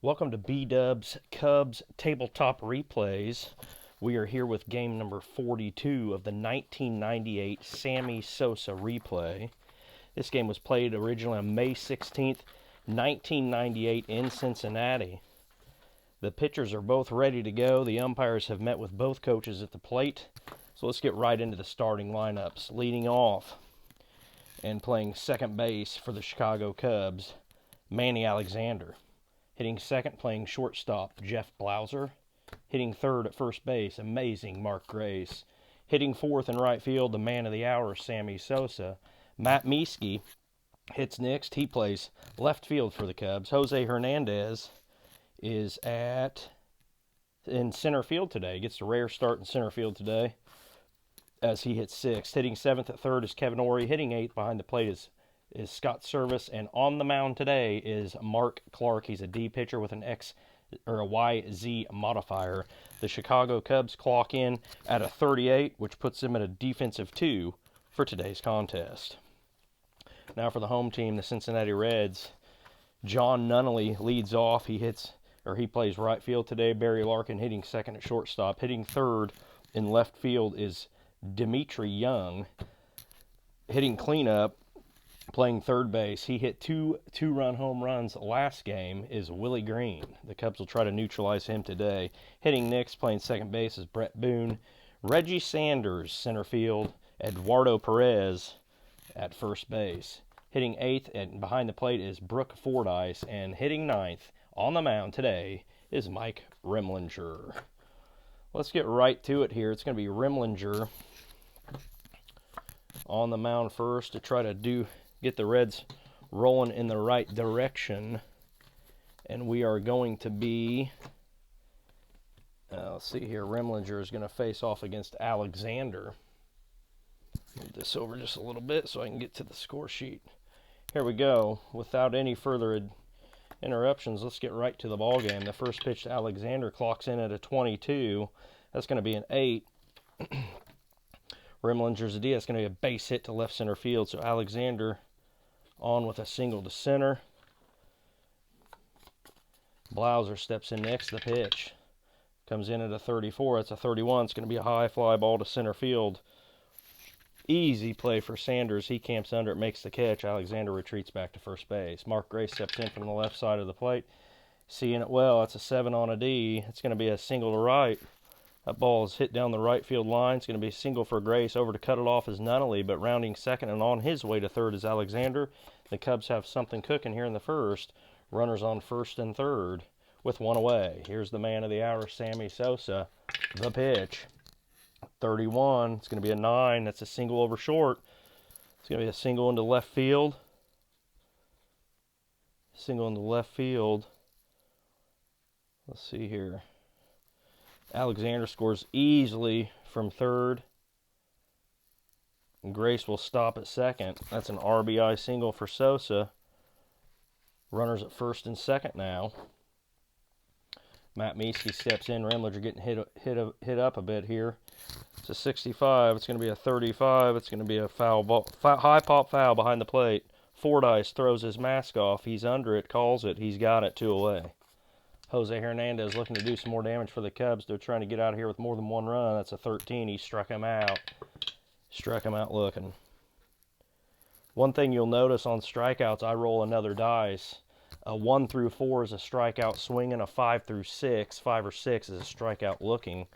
Welcome to B-Dub's Cubs Tabletop Replays. We are here with game number 42 of the 1998 Sammy Sosa replay. This game was played originally on May 16th, 1998 in Cincinnati. The pitchers are both ready to go. The umpires have met with both coaches at the plate. So let's get right into the starting lineups. Leading off and playing second base for the Chicago Cubs, Manny Alexander. Hitting second, playing shortstop, Jeff Blauser. Hitting third at first base, amazing Mark Grace. Hitting fourth in right field, the man of the hour, Sammy Sosa. Matt Mieske hits next. He plays left field for the Cubs. Jose Hernandez is in center field today. Gets a rare start in center field today as he hits sixth. Hitting seventh at third is Kevin Ory. Hitting eighth behind the plate is Scott Service, and on the mound today is Mark Clark. He's a D pitcher with a YZ modifier. The Chicago Cubs clock in at a 38, which puts them at a defensive 2 for today's contest. Now for the home team, the Cincinnati Reds. John Nunnally leads off. He plays right field today. Barry Larkin hitting second at shortstop. Hitting third in left field is Dimitri Young. Hitting cleanup, playing third base, he hit two-run home runs last game, is Willie Green. The Cubs will try to neutralize him today. Hitting next, playing second base, is Brett Boone. Reggie Sanders, center field. Eduardo Perez at first base. Hitting eighth and behind the plate is Brooke Fordyce. And hitting ninth on the mound today is Mike Rimlinger. Let's get right to it here. It's going to be Rimlinger on the mound first to try to get the Reds rolling in the right direction. And we are going to be, let's see here, Rimlinger is going to face off against Alexander. Move this over just a little bit so I can get to the score sheet. Here we go. Without any further interruptions, let's get right to the ball game. The first pitch to Alexander clocks in at a 22. That's going to be an 8. Rimlinger's a D. That's going to be a base hit to left center field. So Alexander on with a single to center. Blauser steps in next. The pitch comes in at a 34. That's a 31. It's going to be a high fly ball to center field. Easy play for Sanders. He camps under it, makes the catch. Alexander retreats back to first base. Mark Grace steps in from the left side of the plate. Seeing it well. That's a 7 on a D. It's going to be a single to right. That ball is hit down the right field line. It's going to be a single for Grace. Over to cut it off is Nunnally, but rounding second and on his way to third is Alexander. The Cubs have something cooking here in the first. Runners on first and third with one away. Here's the man of the hour, Sammy Sosa. The pitch. 31. It's going to be a 9. That's a single over short. It's going to be a single into left field. Single into left field. Let's see here. Alexander scores easily from third. And Grace will stop at second. That's an RBI single for Sosa. Runners at first and second now. Matt Mieske steps in. Rimlinger getting hit up a bit here. It's a 65. It's going to be a 35. It's going to be a foul ball, high pop foul behind the plate. Fordyce throws his mask off. He's under it, calls it. He's got it, 2 away. Jose Hernandez looking to do some more damage for the Cubs. They're trying to get out of here with more than one run. That's a 13. He struck him out. Struck him out looking. One thing you'll notice on strikeouts, I roll another dice. A 1 through 4 is a strikeout swinging. A 5 through 6, 5 or 6 is a strikeout looking.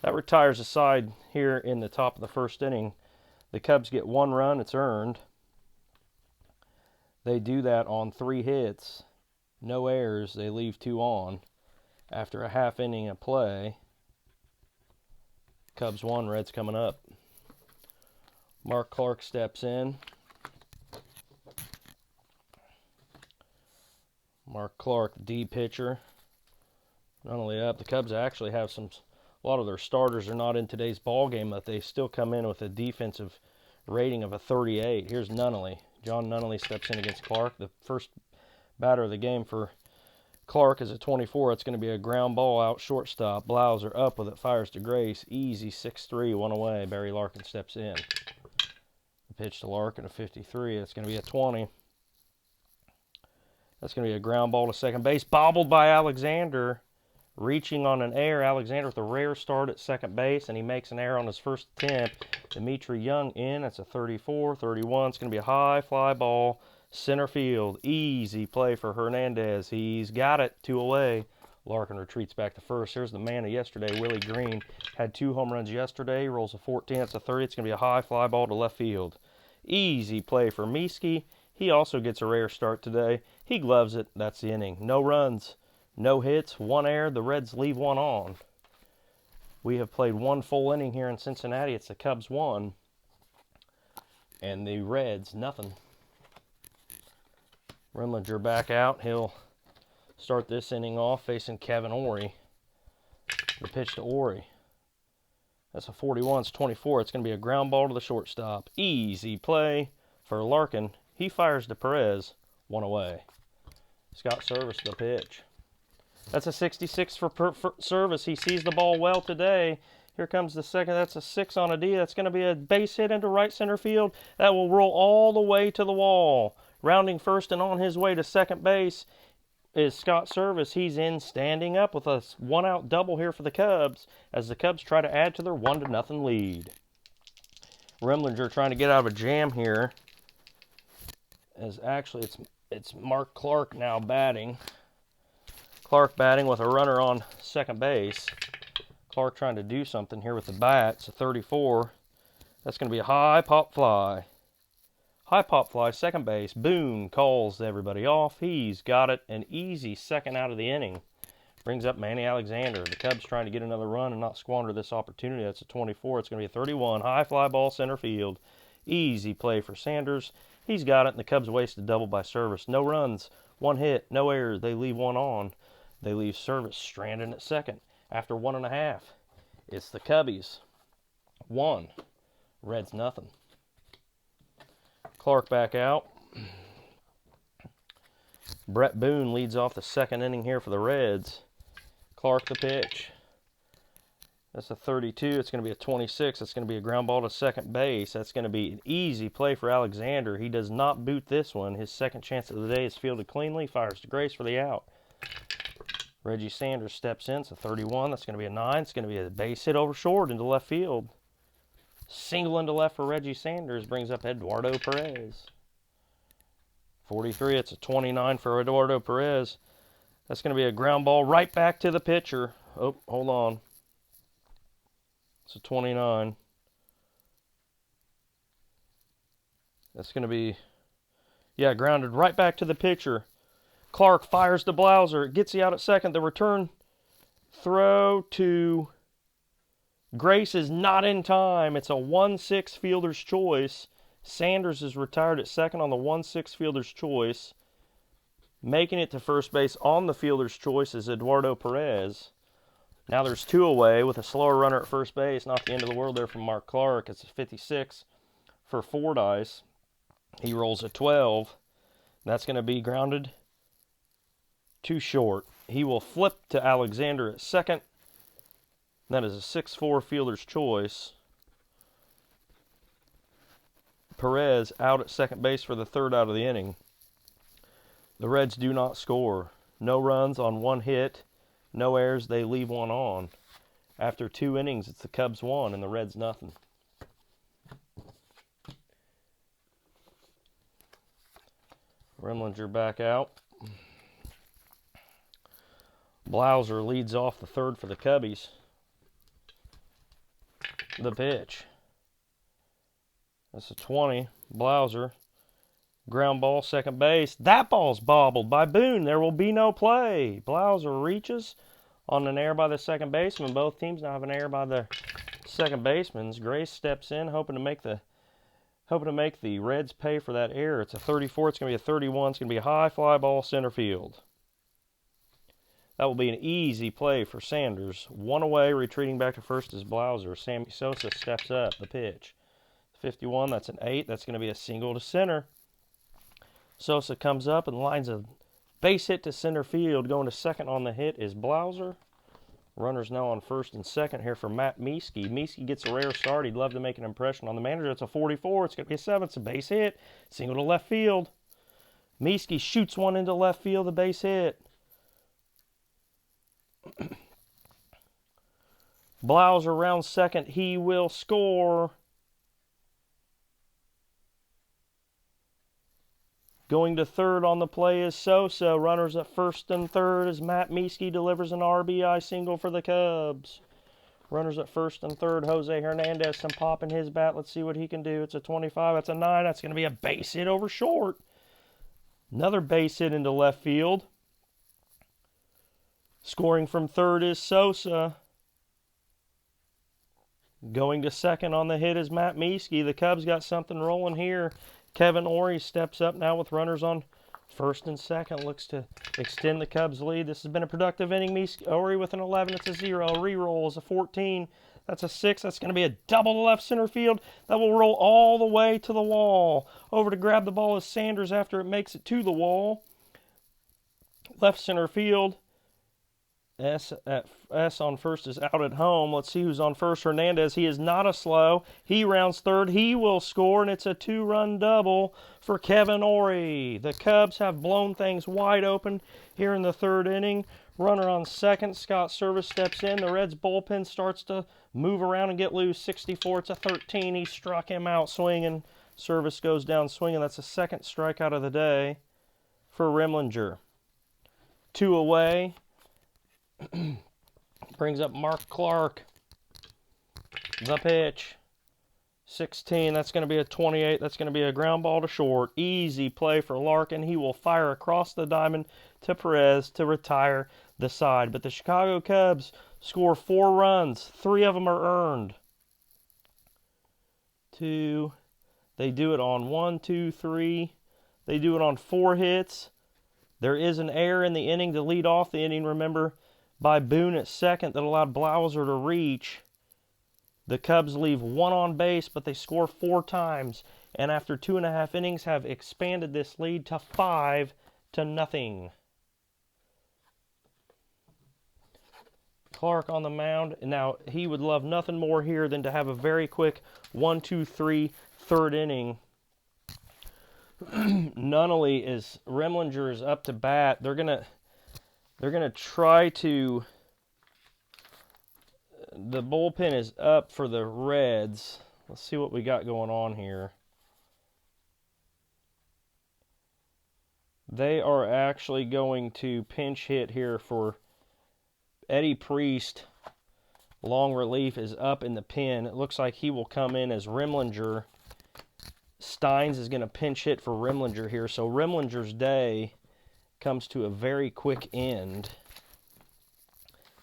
That retires a side here in the top of the first inning. The Cubs get 1 run. It's earned. They do that on 3 hits. No errors. They leave 2 on. After a half inning of play, Cubs 1, Reds coming up. Mark Clark steps in. Mark Clark, D pitcher. Not only up, the Cubs actually have a lot of their starters are not in today's ball game, but they still come in with a defensive rating of a 38. Here's Nunnally. John Nunnally steps in against Clark. The first batter of the game for Clark is a 24. It's going to be a ground ball out shortstop. Blauser up with it, fires to Grace. Easy 6-3, 1 away. Barry Larkin steps in. The pitch to Larkin, a 53. It's going to be a 20. That's going to be a ground ball to second base. Bobbled by Alexander. Reaching on an error. Alexander with a rare start at second base, and he makes an error on his first attempt. Dimitri Young in. That's a 34, 31. It's going to be a high fly ball. Center field. Easy play for Hernandez. He's got it. 2 away. Larkin retreats back to first. Here's the man of yesterday, Willie Green. Had 2 home runs yesterday. Rolls a 14. It's a 30. It's going to be a high fly ball to left field. Easy play for Mieske. He also gets a rare start today. He gloves it. That's the inning. No runs. No hits, 1 error. The Reds leave 1 on. We have played 1 full inning here in Cincinnati. It's the Cubs 1. And the Reds, nothing. Remlinger back out. He'll start this inning off facing Kevin Ory. The pitch to Ory. That's a 41. It's 24. It's going to be a ground ball to the shortstop. Easy play for Larkin. He fires to Perez. 1 away. Scott Service the pitch. That's a 66 for Service. He sees the ball well today. Here comes the second. That's a 6 on a D. That's going to be a base hit into right center field. That will roll all the way to the wall. Rounding first and on his way to second base is Scott Service. He's in standing up with a 1-out double here for the Cubs as the Cubs try to add to their 1-0 lead. Remlinger trying to get out of a jam here. As actually it's Mark Clark now batting. Clark batting with a runner on second base. Clark trying to do something here with the bat. It's a 34. That's going to be a high pop fly. High pop fly, second base. Boone calls everybody off. He's got it. An easy second out of the inning. Brings up Manny Alexander. The Cubs trying to get another run and not squander this opportunity. That's a 24. It's going to be a 31. High fly ball center field. Easy play for Sanders. He's got it, and the Cubs waste a double by Service. No runs, 1 hit, no errors. They leave 1 on. They leave Service stranded at second. After 1.5, it's the Cubbies 1, Reds nothing. Clark back out. Brett Boone leads off the second inning here for the Reds. Clark the pitch. That's a 32. It's going to be a 26. It's going to be a ground ball to second base. That's going to be an easy play for Alexander. He does not boot this one. His second chance of the day is fielded cleanly. Fires to Grace for the out. Reggie Sanders steps in. It's a 31. That's going to be a 9. It's going to be a base hit over short into left field. Single into left for Reggie Sanders brings up Eduardo Perez. 43. It's a 29 for Eduardo Perez. That's going to be a ground ball right back to the pitcher. Oh, hold on. It's a 29. That's going to be, grounded right back to the pitcher. Clark fires to Blauser. Gets he out at second. The return throw to Grace is not in time. It's a 1-6 fielder's choice. Sanders is retired at second on the 1-6 fielder's choice. Making it to first base on the fielder's choice is Eduardo Perez. Now there's 2 away with a slower runner at first base. Not the end of the world there from Mark Clark. It's a 56 for Fordyce. He rolls a 12. That's going to be grounded too short. He will flip to Alexander at second. That is a 6-4 fielder's choice. Perez out at second base for the 3rd out of the inning. The Reds do not score. No runs on 1 hit. No errors. They leave 1 on. After 2 innings, it's the Cubs 1 and the Reds nothing. Remlinger back out. Blauser leads off the 3rd for the Cubbies. The pitch. That's a 20. Blauser. Ground ball, second base. That ball's bobbled by Boone. There will be no play. Blauser reaches on an error by the second baseman. Both teams now have an error by the second baseman. Grace steps in, hoping to make the Reds pay for that error. It's a 34. It's going to be a 31. It's going to be a high fly ball center field. That will be an easy play for Sanders. 1 away, retreating back to first is Blauser. Sammy Sosa steps up. The pitch. 51. That's an 8. That's going to be a single to center. Sosa comes up and lines a base hit to center field. Going to second on the hit is Blauser. Runners now on first and second here for Matt Mieske. Mieske gets a rare start. He'd love to make an impression on the manager. It's a 44. It's going to be a 7. It's a base hit. Single to left field. Mieske shoots one into left field, the base hit. Blauser rounds second. He will score. Going to third on the play is Sosa. Runners at first and third as Matt Mieske delivers an RBI single for the Cubs. Runners at first and third. Jose Hernandez, some pop in his bat. Let's see what he can do. It's a 25. That's a 9. That's going to be a base hit over short. Another base hit into left field. Scoring from third is Sosa. Going to second on the hit is Matt Mieske. The Cubs got something rolling here. Kevin Orie steps up now with runners on first and second. Looks to extend the Cubs' lead. This has been a productive inning. Orie with an 11. It's a 0. Reroll is a 14. That's a 6. That's going to be a double to left center field. That will roll all the way to the wall. Over to grab the ball is Sanders after it makes it to the wall. Left center field. S on first is out at home. Let's see who's on first. Hernandez. He is not a slow. He rounds third. He will score, and it's a 2-run double for Kevin Orie. The Cubs have blown things wide open here in the third inning. Runner on second. Scott Service steps in. The Reds bullpen starts to move around and get loose. 64. It's a 13. He struck him out swinging. Service goes down swinging. That's the second strikeout of the day for Remlinger. 2 away. Brings up Mark Clark. The pitch. 16. That's going to be a 28. That's going to be a ground ball to short. Easy play for Larkin. He will fire across the diamond to Perez to retire the side. But the Chicago Cubs score 4 runs. 3 of them are earned. 2. They do it on 1, 2, 3. They do it on 4 hits. There is an error in the inning to lead off the inning. Remember, by Boone at second that allowed Blauser to reach. The Cubs leave 1 on base, but they score 4 times. And after 2.5 innings have expanded this lead to 5-0. Clark on the mound. Now, he would love nothing more here than to have a very quick 1, 2, 3 third inning. Nunnally is Remlinger is up to bat. They're gonna try to. The bullpen is up for the Reds. Let's see what we got going on here. They are actually going to pinch hit here for Eddie Priest. Long relief is up in the pen. It looks like he will come in as Remlinger. Steins is going to pinch hit for Remlinger here. So Remlinger's day comes to a very quick end.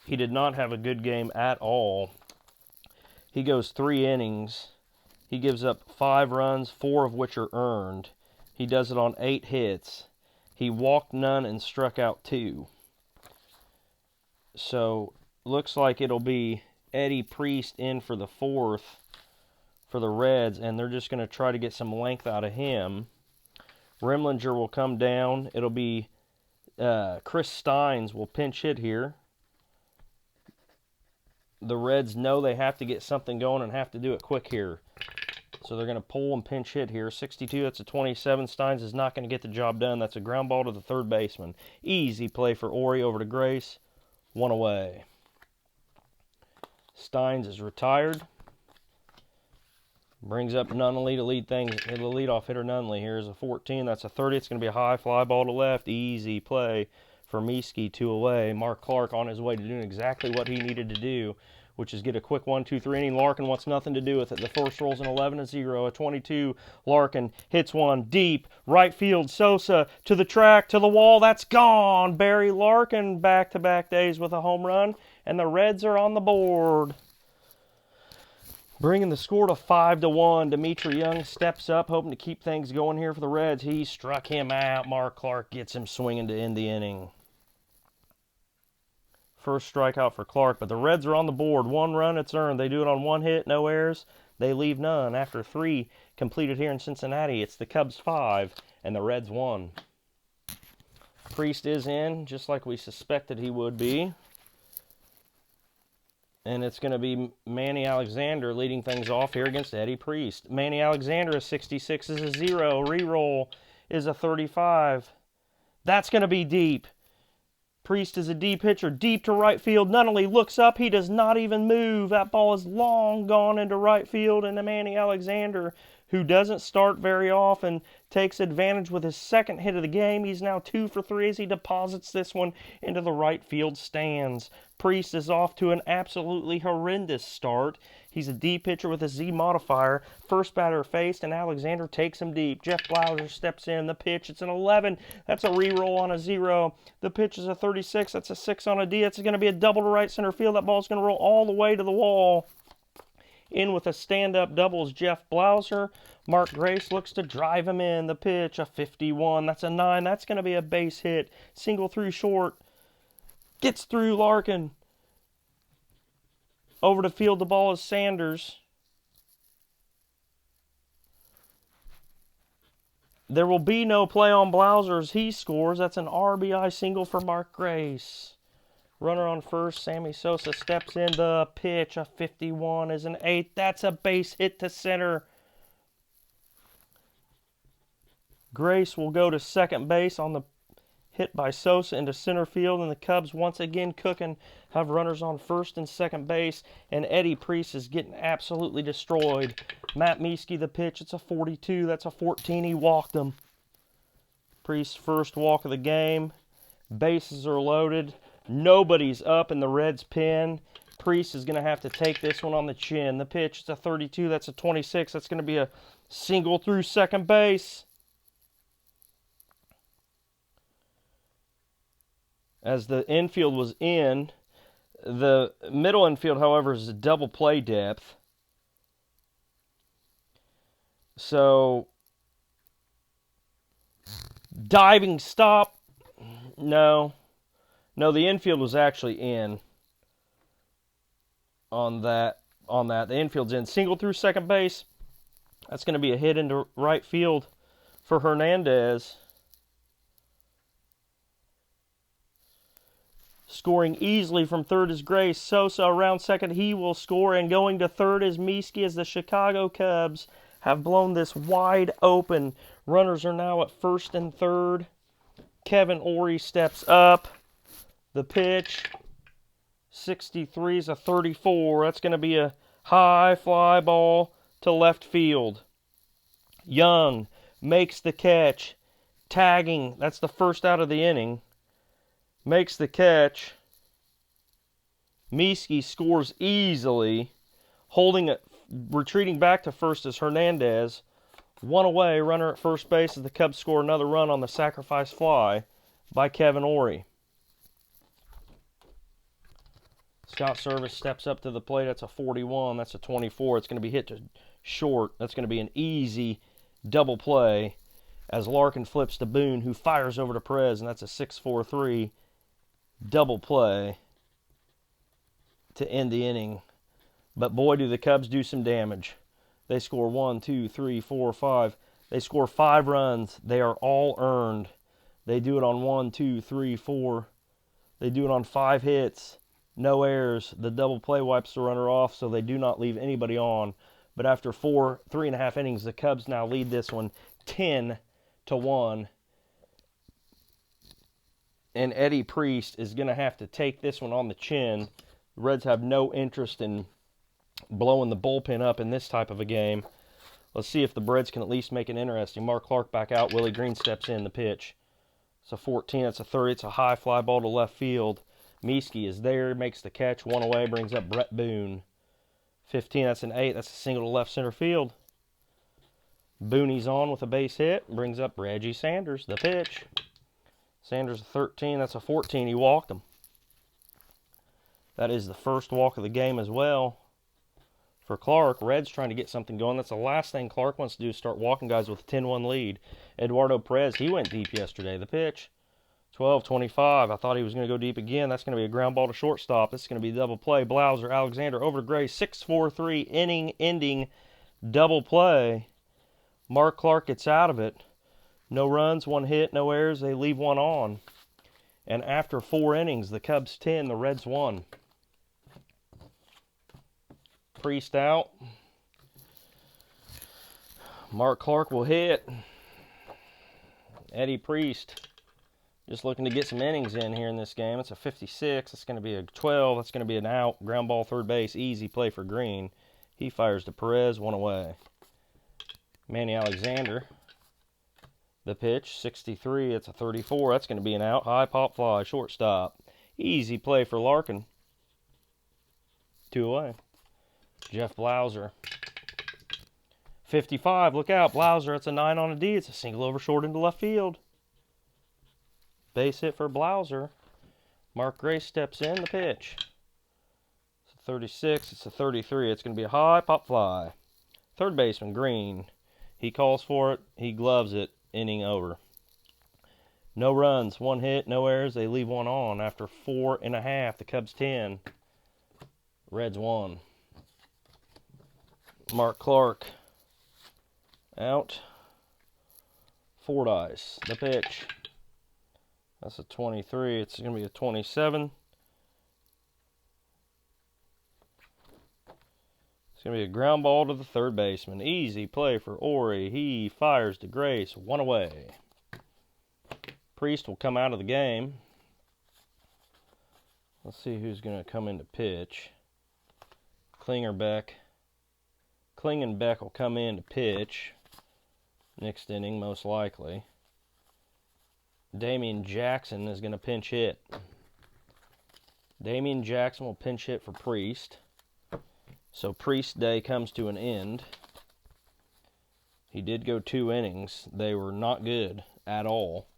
He did not have a good game at all. He goes 3 innings. He gives up 5 runs, 4 of which are earned. He does it on 8 hits. He walked none and struck out 2. So, looks like it'll be Eddie Priest in for the 4th for the Reds, and they're just going to try to get some length out of him. Remlinger will come down. It'll be Chris Steins will pinch hit here. The Reds know they have to get something going and have to do it quick here. So they're going to pull and pinch hit here. 62, that's a 27. Steins is not going to get the job done. That's a ground ball to the third baseman. Easy play for Orie over to Grace. 1 away. Steins is retired. Brings up Nunnally to lead things. The leadoff hitter Nunnally here is a 14. That's a 30. It's going to be a high fly ball to left. Easy play for Mieske, 2 away. Mark Clark on his way to doing exactly what he needed to do, which is get a quick 1, 2, 3 inning. Larkin wants nothing to do with it. The first rolls an 11-0. A 22. Larkin hits one deep. Right field. Sosa to the track, to the wall. That's gone. Barry Larkin back-to-back days with a home run, and the Reds are on the board. Bringing the score to 5-1. Dimitri Young steps up, hoping to keep things going here for the Reds. He struck him out. Mark Clark gets him swinging to end the inning. First strikeout for Clark, but the Reds are on the board. 1 run, it's earned. They do it on 1 hit, no errors. They leave none. After 3 completed here in Cincinnati, it's the Cubs 5 and the Reds 1. Priest is in, just like we suspected he would be. And it's going to be Manny Alexander leading things off here against Eddie Priest. Manny Alexander is 66 is a 0. Reroll is a 35. That's going to be deep. Priest is a deep pitcher, deep to right field. Nunnally looks up. He does not even move. That ball is long gone into right field, and Manny Alexander, who doesn't start very often, takes advantage with his second hit of the game. He's now 2 for 3 as he deposits this one into the right field stands. Priest is off to an absolutely horrendous start. He's a deep pitcher with a Z modifier. First batter faced, and Alexander takes him deep. Jeff Blauser steps in. The pitch, it's an 11. That's a re-roll on a 0. The pitch is a 36. That's a 6 on a D. It's going to be a double to right center field. That ball's going to roll all the way to the wall. In with a stand-up double is Jeff Blauser. Mark Grace looks to drive him in. The pitch, a 51. That's a 9. That's going to be a base hit. Single through short. Gets through Larkin. Over to field, the ball is Sanders. There will be no play on Blauser as he scores. That's an RBI single for Mark Grace. Runner on first, Sammy Sosa steps in. The pitch, a 51 is an 8. That's a base hit to center. Grace will go to second base on the hit by Sosa into center field, and the Cubs once again cooking, have runners on first and second base, and Eddie Priest is getting absolutely destroyed. Matt Mieske, the pitch, it's a 42, that's a 14, he walked him. Priest's first walk of the game. Bases are loaded. Nobody's up in the Reds' pen. Priest is going to have to take this one on the chin. The pitch, it's a 32, that's a 26, that's going to be a single through second base. As the infield was in, the middle infield, however, is a double play depth. So, diving stop, no. No, the infield was actually in on that. The infield's in. Single through second base. That's going to be a hit into right field for Hernandez. Scoring easily from third is Grace. Sosa around second. He will score. And going to third is Mieske as the Chicago Cubs have blown this wide open. Runners are now at first and third. Kevin Ory steps up. The pitch, 63 is a 34. That's going to be a high fly ball to left field. Young makes the catch. Tagging, that's the first out of the inning. Makes the catch. Mieske scores easily. Holding it, retreating back to first is Hernandez. One away, runner at first base as the Cubs score another run on the sacrifice fly by Kevin Ory. Scott Service steps up to the plate. That's a 41. That's a 24. It's going to be hit to short. That's going to be an easy double play as Larkin flips to Boone, who fires over to Perez, and that's a 6-4-3 double play to end the inning. But boy, do the Cubs do some damage. They score 1, 2, 3, 4, 5. They score 5 runs. They are all earned. They do it on 1, 2, 3, 4. They do it on 5 hits. No errors. The double play wipes the runner off, so they do not leave anybody on. But after 3.5 innings, the Cubs now lead this one 10-1. And Eddie Priest is going to have to take this one on the chin. The Reds have no interest in blowing the bullpen up in this type of a game. Let's see if the Reds can at least make it interesting. Mark Clark back out. Willie Green steps in. The pitch. It's a 14. It's a 30. It's a high fly ball to left field. Mieske is there. Makes the catch. One away. Brings up Brett Boone. 15. That's an 8. That's a single to left center field. Boone's on with a base hit. Brings up Reggie Sanders. The pitch. Sanders a 13. That's a 14. He walked him. That is the first walk of the game as well for Clark. Reds trying to get something going. That's the last thing Clark wants to do is start walking guys with a 10-1 lead. Eduardo Perez, he went deep yesterday. The pitch, 12-25. I thought he was going to go deep again. That's going to be a ground ball to shortstop. This is going to be a double play. Blauser, Alexander over to Gray. 6-4-3 inning-ending double play. Mark Clark gets out of it. No runs, 1 hit, no errors. They leave 1 on. And after 4 innings, the Cubs 10, the Reds 1. Priest out. Mark Clark will hit. Eddie Priest just looking to get some innings in here in this game. It's a 56. It's going to be a 12. That's going to be an out. Ground ball, third base. Easy play for Green. He fires to Perez, one away. Manny Alexander. The pitch, 63. It's a 34. That's going to be an out. High pop fly, shortstop. Easy play for Larkin. 2 away. Jeff Blauser. 55. Look out, Blauser. It's a 9 on a D. It's a single over short into left field. Base hit for Blauser. Mark Grace steps in. The pitch. It's a 36. It's a 33. It's going to be a high pop fly. Third baseman, Green. He calls for it. He gloves it. Inning over. No runs, 1 hit, no errors. They leave 1 on after 4 1/2. The Cubs 10. Reds 1. Mark Clark out. Fordyce. The pitch. That's a 23. It's going to be a 27. It's going to be a ground ball to the third baseman. Easy play for Ori. He fires to Grace. 1 away. Priest will come out of the game. Let's see who's going to come in to pitch. Klingenbeck will come in to pitch. Next inning, most likely. Damian Jackson is going to pinch hit. Damian Jackson will pinch hit for Priest. So Priest Day comes to an end. He did go 2 innings. They were not good at all.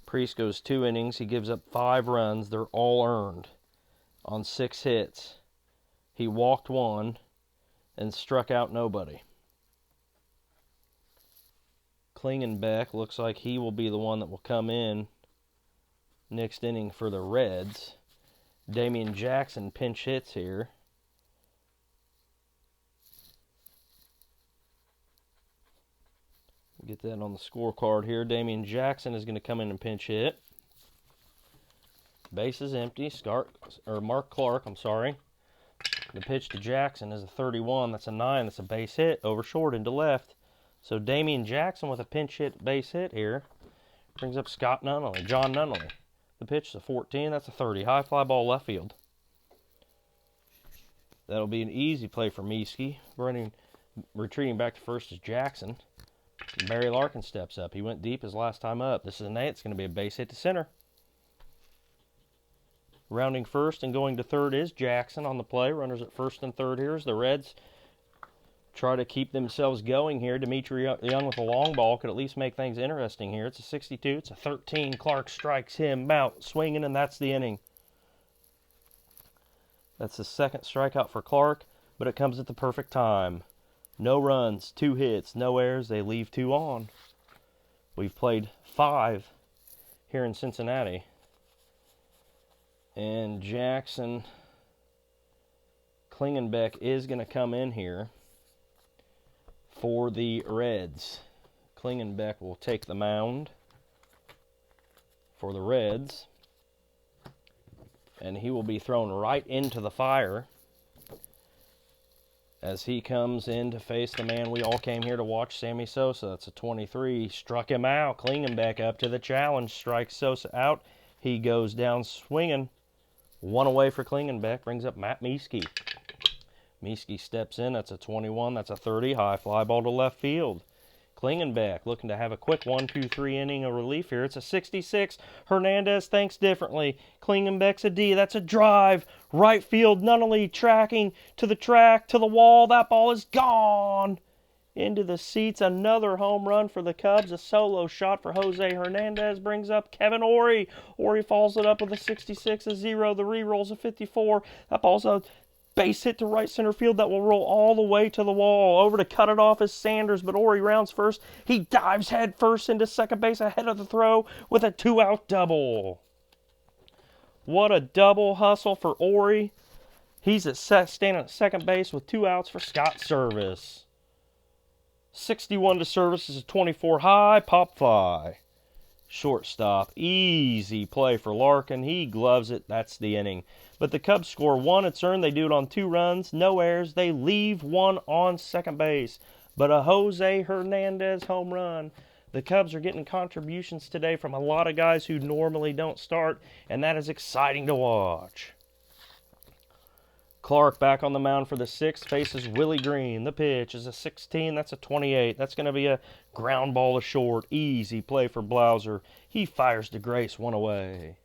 Priest goes 2 innings. He gives up 5 runs. They're all earned on 6 hits. He walked 1 and struck out nobody. Klingenbeck looks like he will be the one that will come in next inning for the Reds. Damian Jackson pinch hits here. Get that on the scorecard here. Damian Jackson is going to come in and pinch hit. Base is empty. Mark Clark, The pitch to Jackson is a 31. That's a 9. That's a base hit over short into left. So Damian Jackson with a pinch hit base hit here. Brings up John Nunnally. The pitch is a 14. That's a 30. High fly ball left field. That'll be an easy play for Mieske. Retreating back to first is Jackson. Barry Larkin steps up. He went deep his last time up. This is an 8. It's going to be a base hit to center. Rounding first and going to third is Jackson on the play. Runners at first and third here as the Reds try to keep themselves going here. Dimitri Young with a long ball could at least make things interesting here. It's a 62. It's a 13. Clark strikes him out swinging, and that's the inning. That's the second strikeout for Clark, but it comes at the perfect time. No runs, 2 hits, no errors. They leave 2 on. We've played 5 here in Cincinnati. And Klingenbeck is going to come in here for the Reds. Klingenbeck will take the mound for the Reds. And he will be thrown right into the fire as he comes in to face the man we all came here to watch, Sammy Sosa. It's a 23. Struck him out. Klingenbeck up to the challenge. Strikes Sosa out. He goes down swinging. 1 away for Klingenbeck. Brings up Matt Mieske. Mieske steps in. That's a 21. That's a 30. High fly ball to left field. Klingenbeck looking to have a quick 1-2-3 inning of relief here. It's a 66. Hernandez thinks differently. Klingenbeck's a D. That's a drive. Right field, Nunnally tracking to the track, to the wall. That ball is gone. Into the seats. Another home run for the Cubs. A solo shot for Jose Hernandez brings up Kevin Ori. Ori follows it up with a 66, a 0. The re-roll's a 54. That ball's a base hit to right center field that will roll all the way to the wall. Over to cut it off is Sanders, but Ori rounds first. He dives head first into second base ahead of the throw with a 2-out double. What a double hustle for Ori. He's standing at second base with 2 outs for Scott Service. 61 to Service is a 24 high pop fly. Shortstop, easy play for Larkin. He gloves it. That's the inning. But the Cubs score 1. It's earned. They do it on 2 runs, no errors. They leave 1 on second base. but a Jose Hernandez home run. The Cubs are getting contributions today from a lot of guys who normally don't start, and that is exciting to watch. Clark back on the mound for the 6th, faces Willie Green. The pitch is a 16, that's a 28. That's going to be a ground ball to short. Easy play for Blauser. He fires to Grace, one away.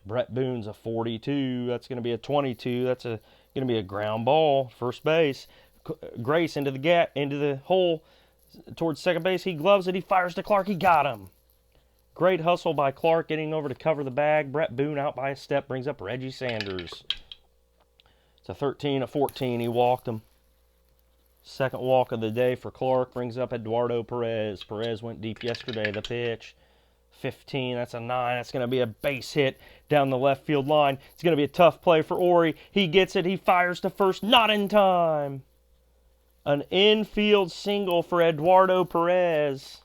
Brett Boone's a 42, that's going to be a 22. That's going to be a ground ball, first base. Grace into the gap, into the hole towards second base. He gloves it, he fires to Clark, he got him. Great hustle by Clark getting over to cover the bag. Brett Boone out by a step brings up Reggie Sanders. It's a 13, a 14. He walked him. Second walk of the day for Clark brings up Eduardo Perez. Perez went deep yesterday. The pitch, 15. That's a 9. That's going to be a base hit down the left field line. It's going to be a tough play for Ori. He gets it. He fires to first. Not in time. An infield single for Eduardo Perez.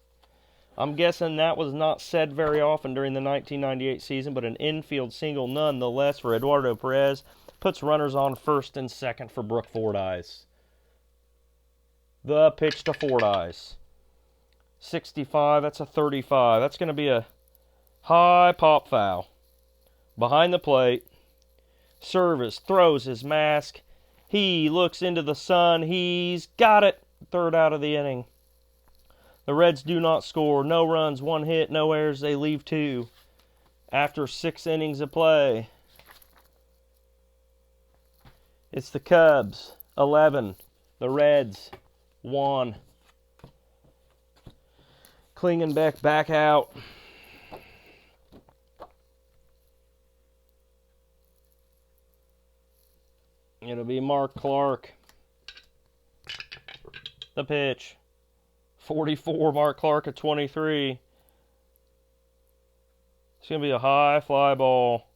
I'm guessing that was not said very often during the 1998 season, but an infield single nonetheless for Eduardo Perez. Puts runners on first and second for Brooke Fordyce. The pitch to Fordyce. 65, that's a 35. That's going to be a high pop foul. Behind the plate. Service throws his mask. He looks into the sun. He's got it. Third out of the inning. The Reds do not score. No runs, 1 hit, no errors. They leave 2 after 6 innings of play. It's the Cubs, 11. The Reds, 1. Klingenbeck back out. It'll be Mark Clark. The pitch. 44, Mark Clark at 23. It's going to be a high fly ball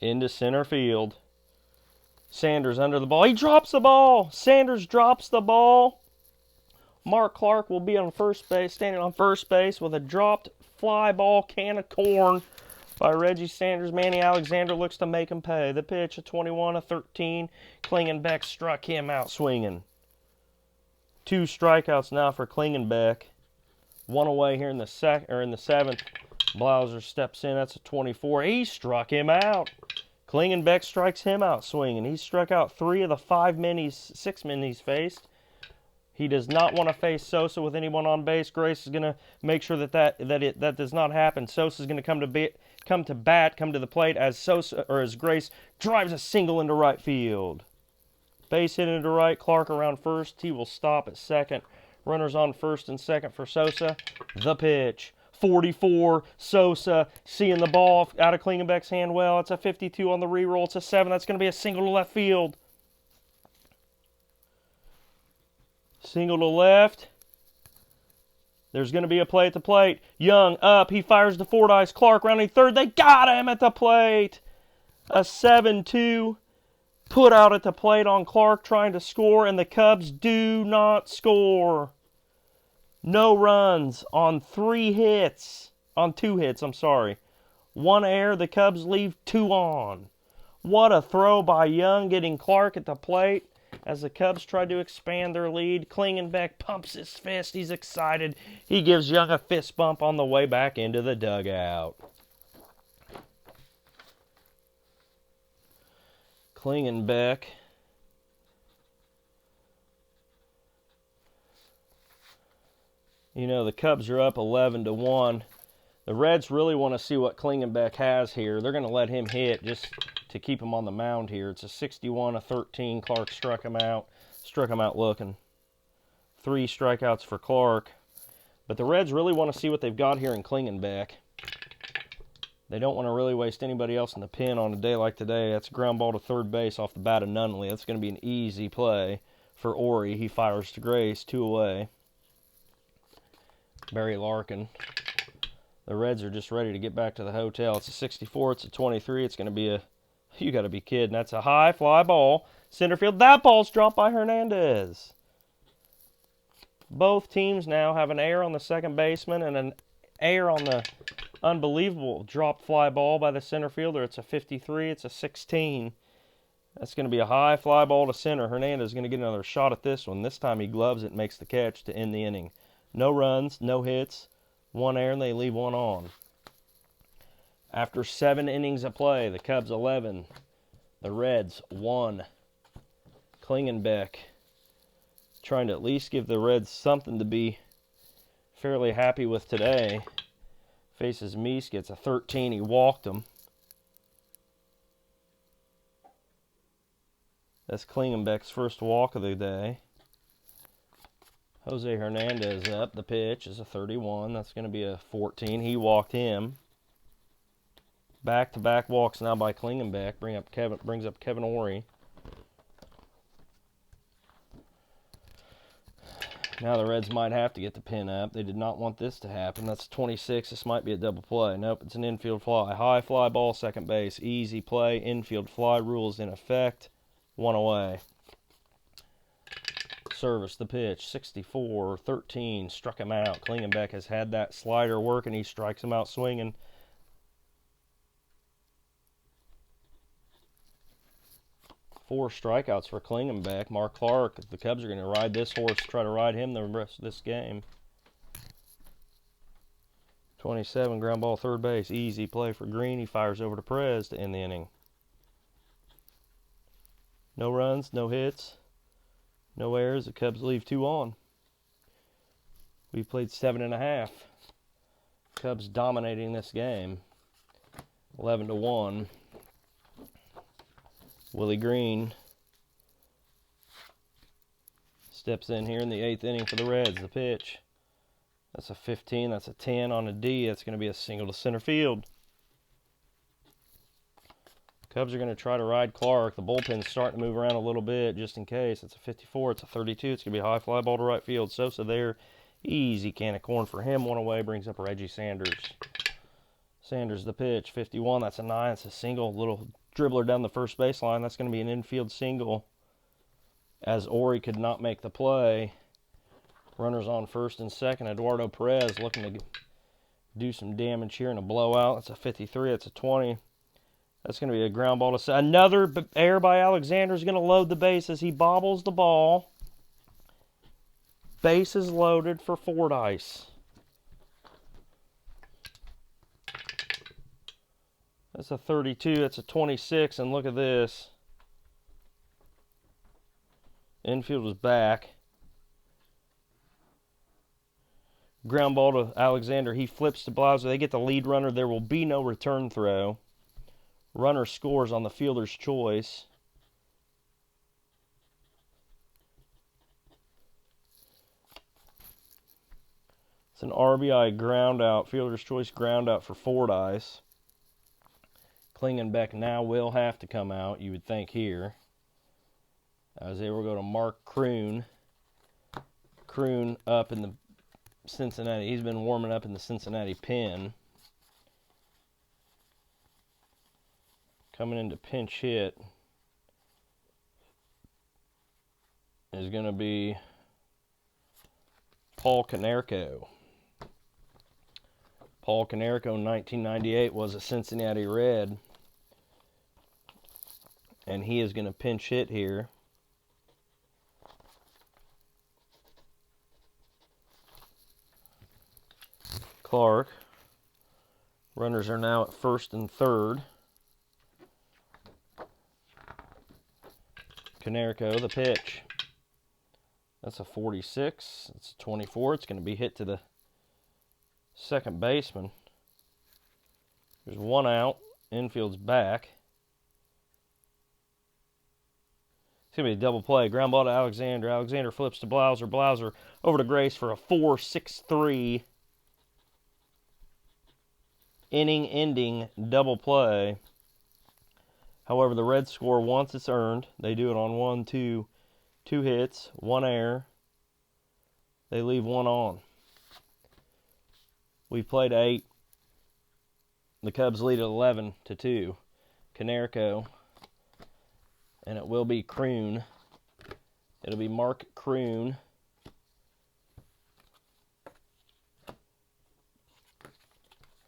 into center field. Sanders under the ball. He drops the ball. Sanders drops the ball. Mark Clark will be on first base, standing on first base with a dropped fly ball can of corn by Reggie Sanders. Manny Alexander looks to make him pay. The pitch, a 21, a 13. Klingenbeck struck him out swinging. 2 strikeouts now for Klingenbeck. 1 away here in the 7th. Blauser steps in. That's a 24. He struck him out. Klingenbeck strikes him out swinging. He struck out 3 of the 6 men he's faced. He does not want to face Sosa with anyone on base. Grace is going to make sure that does not happen. Sosa is going to come to the plate as Grace drives a single into right field. Base hit into right. Clark around first. He will stop at second. Runners on first and second for Sosa. The pitch. 44, Sosa, seeing the ball out of Klingenbeck's hand well. It's a 52 on the reroll. It's a 7. That's going to be a single to left field. Single to left. There's going to be a play at the plate. Young up. He fires to Fordyce. Clark rounding third. They got him at the plate. A 7-2 put out at the plate on Clark trying to score, and the Cubs do not score. No runs on 2 hits, I'm sorry. 1 error, the Cubs leave 2 on. What a throw by Young getting Clark at the plate as the Cubs try to expand their lead. Klingenbeck pumps his fist, he's excited. He gives Young a fist bump on the way back into the dugout. Klingenbeck. You know, the Cubs are up 11-1. The Reds really want to see what Klingenbeck has here. They're going to let him hit just to keep him on the mound here. It's a 61, a 13. Clark struck him out looking. 3 strikeouts for Clark. But the Reds really want to see what they've got here in Klingenbeck. They don't want to really waste anybody else in the pen on a day like today. That's a ground ball to third base off the bat of Nunley. That's going to be an easy play for Ori. He fires to Grace, 2 away. Barry Larkin. The Reds are just ready to get back to the hotel. It's a 64. It's a 23. It's going to be you got to be kidding. That's a high fly ball. Center field. That ball's dropped by Hernandez. Both teams now have an error on the second baseman and an error on the unbelievable dropped fly ball by the center fielder. It's a 53. It's a 16. That's going to be a high fly ball to center. Hernandez is going to get another shot at this one. This time he gloves it and makes the catch to end the inning. No runs, no hits, 1 error, and they leave 1 on. After 7 innings of play, the Cubs 11, the Reds 1. Klingenbeck trying to at least give the Reds something to be fairly happy with today. Faces Meese, gets a 13. He walked him. That's Klingenbeck's first walk of the day. Jose Hernandez up. The pitch is a 31. That's going to be a 14. He walked him. Back-to-back walks now by Klingenbeck. Brings up Kevin Ory. Now the Reds might have to get the pin up. They did not want this to happen. That's 26. This might be a double play. Nope, it's an infield fly. High fly ball, second base. Easy play. Infield fly rules in effect. 1 away. Service the pitch. 64-13. Struck him out. Klingenbeck has had that slider working. He strikes him out swinging. Four strikeouts for Klingenbeck. Mark Clark, the Cubs are going to ride this horse, try to ride him the rest of this game. 27, ground ball, third base. Easy play for Green. He fires over to Perez to end the inning. No runs, no hits, no errors. The Cubs leave 2 on. We played 7.5. Cubs dominating this game. 11-1. Willie Green steps in here in the 8th inning for the Reds. The pitch. That's a 15. That's a 10 on a D. That's going to be a single to center field. Cubs are going to try to ride Clark. The bullpen's starting to move around a little bit just in case. It's a 54. It's a 32. It's going to be a high fly ball to right field. Sosa there. Easy can of corn for him. 1 away. Brings up Reggie Sanders. Sanders the pitch. 51. That's a 9. It's a single. Little dribbler down the first baseline. That's going to be an infield single, as Ory could not make the play. Runners on first and second. Eduardo Perez looking to do some damage here in a blowout. That's a 53. That's a 20. That's going to be a ground ball to another error by Alexander. Is going to load the bases. He bobbles the ball. Bases loaded for Fordyce. That's a 32. That's a 26. And look at this. Infield was back. Ground ball to Alexander. He flips to Blauser. They get the lead runner. There will be no return throw. Runner scores on the fielder's choice. It's an RBI ground out. Fielder's choice ground out for Fordyce. Klingenbeck now will have to come out, you would think, here. As they will go to Mark Kroon. Kroon up in the Cincinnati. He's been warming up in the Cincinnati pen. Coming in to pinch hit is going to be Paul Konerko. Paul Konerko in 1998 was a Cincinnati Red. And he is going to pinch hit here. Clark. Runners are now at first and third. Konerko, the pitch. That's a 46. It's a 24. It's going to be hit to the second baseman. There's 1 out. Infield's back. It's going to be a double play. Ground ball to Alexander. Alexander flips to Blauser. Blauser over to Grace for a 4-6-3 inning-ending double play. However, the Reds score once it's earned. They do it on 2 hits, 1 error. They leave 1 on. We played 8. The Cubs lead at 11-2. Konerko. And it will be Kroon. It'll be Mark Kroon.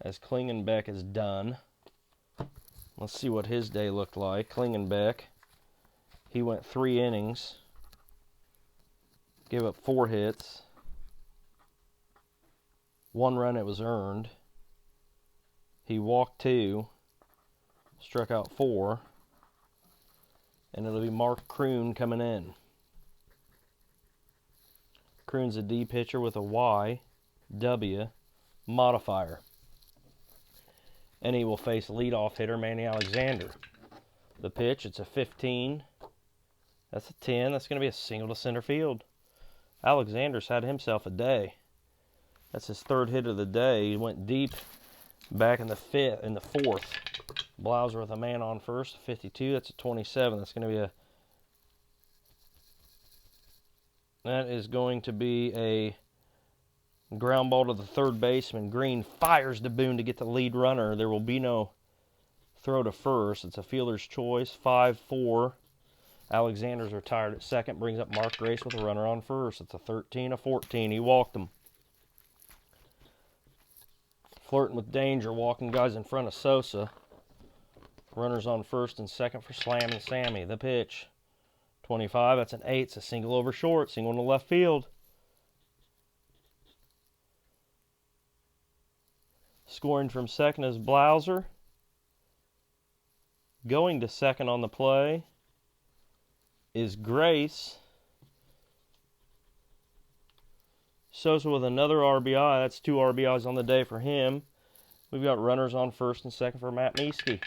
As Klingenbeck is done. Let's see what his day looked like. Klingenbeck He went 3 innings, gave up 4 hits, 1 run it was earned. He walked 2, struck out 4, and it'll be Mark Kroon coming in. Kroon's a D pitcher with a YW modifier. And he will face leadoff hitter Manny Alexander. The pitch, it's a 15. That's a 10. That's going to be a single to center field. Alexander's had himself a day. That's his 3rd hit of the day. He went deep back in the 4th. Blauser with a man on first, 52. That's a 27. That is going to be a ground ball to the 3rd baseman. Green fires to Boone to get the lead runner. There will be no throw to first. It's a fielder's choice. 5-4. Alexander's retired at second. Brings up Mark Grace with a runner on first. It's a 13, a 14. He walked him. Flirting with danger. Walking guys in front of Sosa. Runners on first and second for Slam and Sammy. The pitch. 25. That's an 8. It's a single over short. Single to left field. Scoring from second is Blauser. Going to second on the play is Grace. Sosa with another RBI. That's 2 RBIs on the day for him. We've got runners on first and second for Matt Mieske.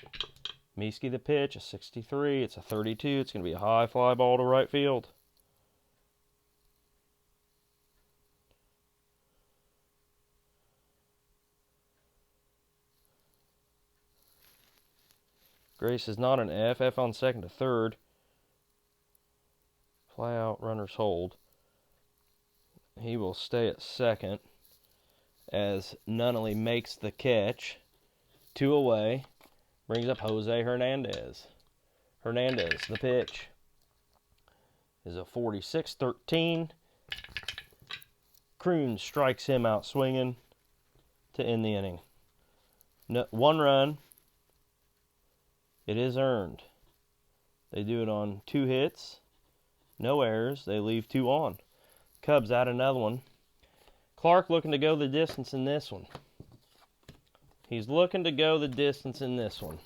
Mieske the pitch, a 63. It's a 32. It's going to be a high fly ball to right field. Grace is not an F. F on second to third. Fly out, runners hold. He will stay at second as Nunnally makes the catch. 2 away. Brings up Jose Hernandez. Hernandez, the pitch, is a 46-13. Kroon strikes him out swinging to end the inning. 1 run. It is earned. They do it on 2 hits. No errors. They leave 2 on. Cubs add another one. Clark looking to go the distance in this one. He's looking to go the distance in this one.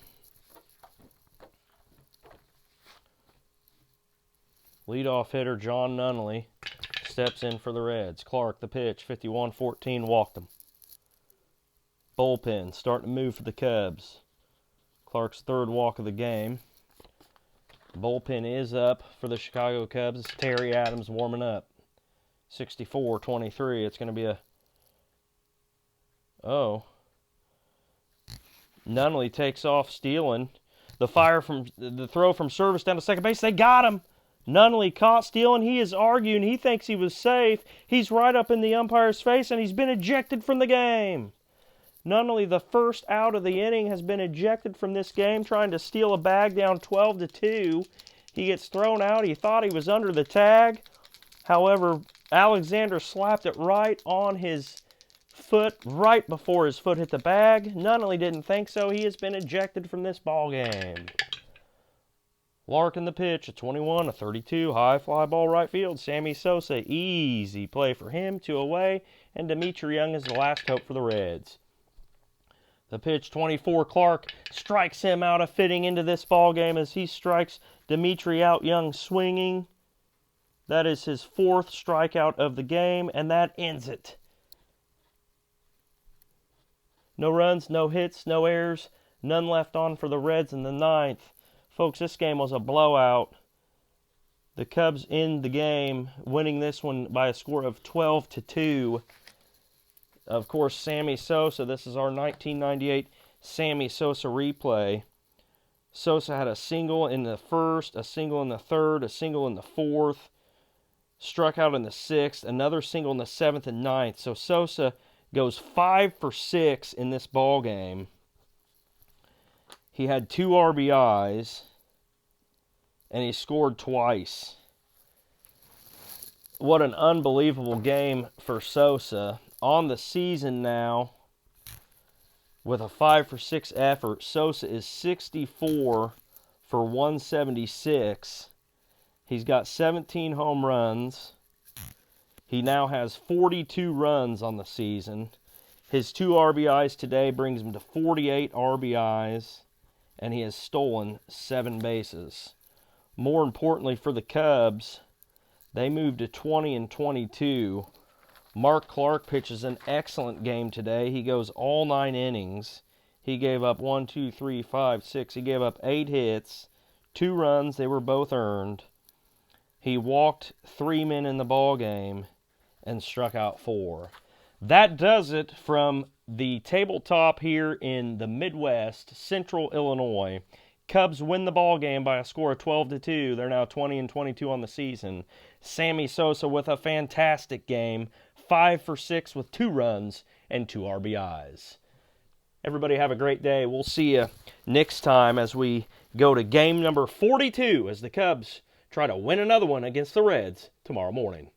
Leadoff hitter John Nunnally steps in for the Reds. Clark, the pitch, 51-14, walked him. Bullpen starting to move for the Cubs. Clark's 3rd walk of the game. Bullpen is up for the Chicago Cubs. It's Terry Adams warming up. 64-23. It's going to be a... Oh. Nunnally takes off stealing. The throw from Service down to second base. They got him. Nunnally caught stealing. He is arguing. He thinks he was safe. He's right up in the umpire's face, and he's been ejected from the game. Nunnally, the first out of the inning, has been ejected from this game, trying to steal a bag down 12-2. He gets thrown out. He thought he was under the tag. However, Alexander slapped it right on his foot, right before his foot hit the bag. Nunnally didn't think so. He has been ejected from this ball game. Larkin the pitch, a 21, a 32, high fly ball right field. Sammy Sosa, easy play for him, 2 away, and Dimitri Young is the last hope for the Reds. The pitch, 24, Clark strikes him out of fitting into this ball game as he strikes Dimitri out. Young swinging. That is his 4th strikeout of the game, and that ends it. No runs, no hits, no errors, none left on for the Reds in the 9th. Folks, this game was a blowout. The Cubs end the game, winning this one by a score of 12-2. Of course, Sammy Sosa, this is our 1998 Sammy Sosa replay. Sosa had a single in the 1st, a single in the 3rd, a single in the 4th, struck out in the 6th, another single in the 7th and 9th. So Sosa goes 5 for 6 in this ball game. He had 2 RBIs, and he scored twice. What an unbelievable game for Sosa. On the season now, with a 5 for 6 effort, Sosa is 64 for 176. He's got 17 home runs. He now has 42 runs on the season. His 2 RBIs today brings him to 48 RBIs, and he has stolen 7 bases. More importantly for the Cubs, they moved to 20-22. Mark Clark pitches an excellent game today. He goes all 9 innings. He gave up 1, 2, 3, 5, 6. He gave up 8 hits, 2 runs. They were both earned. He walked 3 men in the ball game and struck out 4. That does it from the tabletop here in the Midwest, Central Illinois. Cubs win the ball game by a score of 12-2. They're now 20-22 on the season. Sammy Sosa with a fantastic game, 5 for 6 with 2 runs and 2 RBIs. Everybody have a great day. We'll see you next time as we go to game number 42 as the Cubs try to win another one against the Reds tomorrow morning.